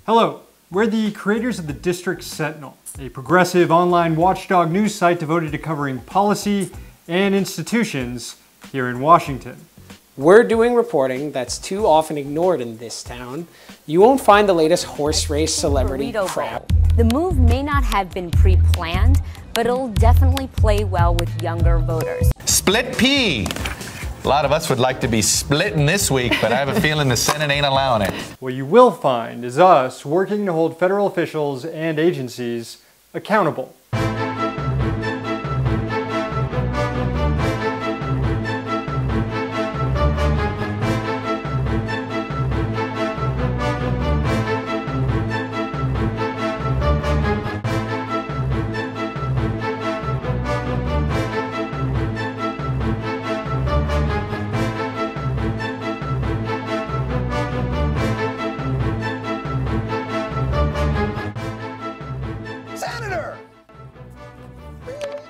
Hello, we're the creators of the District Sentinel, a progressive online watchdog news site devoted to covering policy and institutions here in Washington. We're doing reporting that's too often ignored in this town. You won't find the latest horse race celebrity crap. The move may not have been pre-planned, but it'll definitely play well with younger voters. Split pea. A lot of us would like to be splitting this week, but I have a feeling the Senate ain't allowing it. What you will find is us working to hold federal officials and agencies accountable. Senator! Really?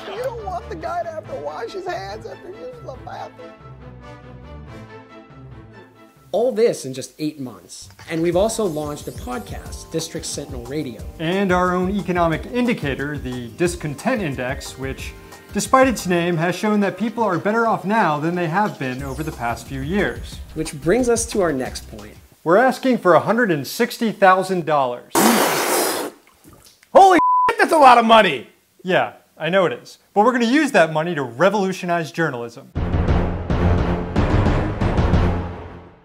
You don't want the guy to have to wash his hands after using the bathroom? All this in just 8 months. And we've also launched a podcast, District Sentinel Radio. And our own economic indicator, the Discontent Index, which, despite its name, has shown that people are better off now than they have been over the past few years. Which brings us to our next point. We're asking for $160,000. Holy shit, that's a lot of money! Yeah, I know it is. But we're going to use that money to revolutionize journalism.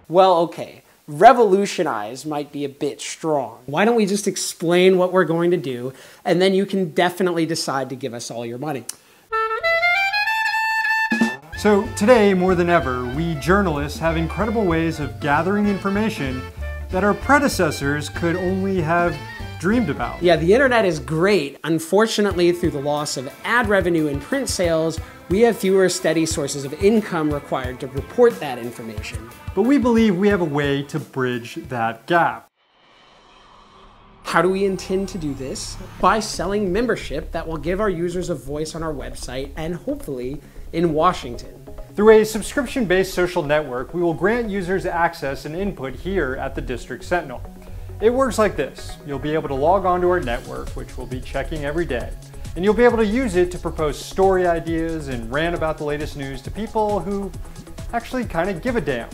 Well, okay, revolutionize might be a bit strong. Why don't we just explain what we're going to do, and then you can definitely decide to give us all your money. So today, more than ever, we journalists have incredible ways of gathering information that our predecessors could only have dreamed about. Yeah, the internet is great. Unfortunately, through the loss of ad revenue and print sales, we have fewer steady sources of income required to report that information. But we believe we have a way to bridge that gap. How do we intend to do this? By selling membership that will give our users a voice on our website and hopefully in Washington. Through a subscription-based social network, we will grant users access and input here at the District Sentinel. It works like this. You'll be able to log onto our network, which we'll be checking every day, and you'll be able to use it to propose story ideas and rant about the latest news to people who actually kind of give a damn.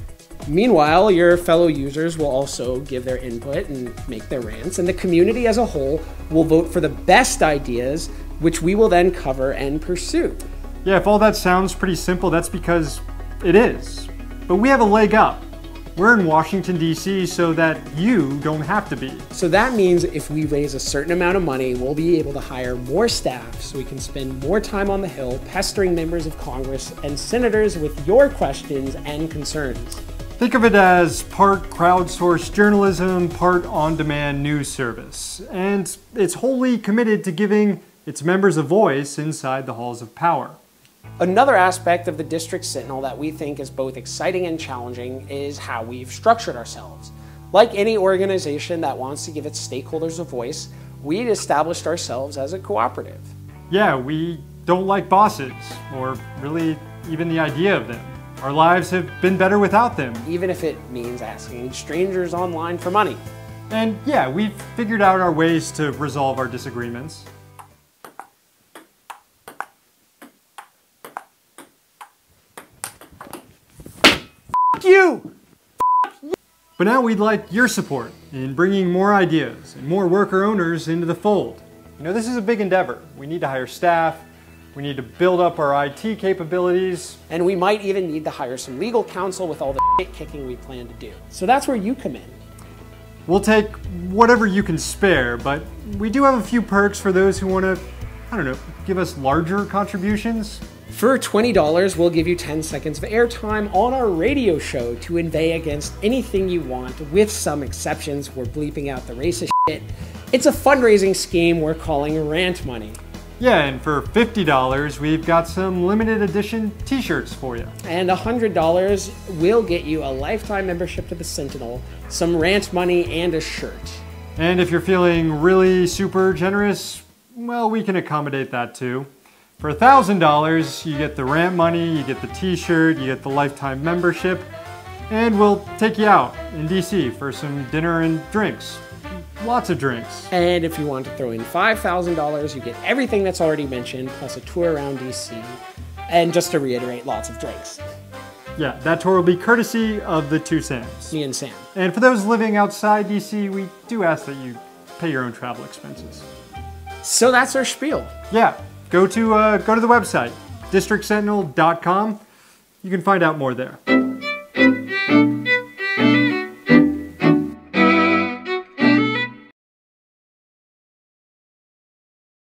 Meanwhile, your fellow users will also give their input and make their rants, and the community as a whole will vote for the best ideas, which we will then cover and pursue. Yeah, if all that sounds pretty simple, that's because it is. But we have a leg up. We're in Washington, D.C., so that you don't have to be. So that means if we raise a certain amount of money, we'll be able to hire more staff so we can spend more time on the Hill pestering members of Congress and senators with your questions and concerns. Think of it as part crowdsourced journalism, part on-demand news service. And it's wholly committed to giving its members a voice inside the halls of power. Another aspect of the District Sentinel that we think is both exciting and challenging is how we've structured ourselves. Like any organization that wants to give its stakeholders a voice, we'd established ourselves as a cooperative. Yeah, we don't like bosses, or really even the idea of them. Our lives have been better without them. Even if it means asking strangers online for money. And yeah, we've figured out our ways to resolve our disagreements. You! But now we'd like your support in bringing more ideas and more worker owners into the fold. You know, this is a big endeavor. We need to hire staff, we need to build up our IT capabilities. And we might even need to hire some legal counsel with all the shit kicking we plan to do. So that's where you come in. We'll take whatever you can spare, but we do have a few perks for those who want to, I don't know, give us larger contributions. For $20, we'll give you 10 seconds of airtime on our radio show to inveigh against anything you want, with some exceptions. We're bleeping out the racist shit. It's a fundraising scheme we're calling Rant Money. Yeah, and for $50, we've got some limited edition t-shirts for you. And $100 will get you a lifetime membership to the Sentinel, some Rant Money, and a shirt. And if you're feeling really super generous, well, we can accommodate that too. For $1,000, you get the rant money, you get the t-shirt, you get the lifetime membership, And we'll take you out in DC for some dinner and drinks. Lots of drinks. And if you want to throw in $5,000, you get everything that's already mentioned, plus a tour around DC. And just to reiterate, lots of drinks. Yeah, that tour will be courtesy of the two Sams. Me and Sam. And for those living outside DC, we do ask that you pay your own travel expenses. So that's our spiel. Yeah, go to the website, districtsentinel.com. You can find out more there.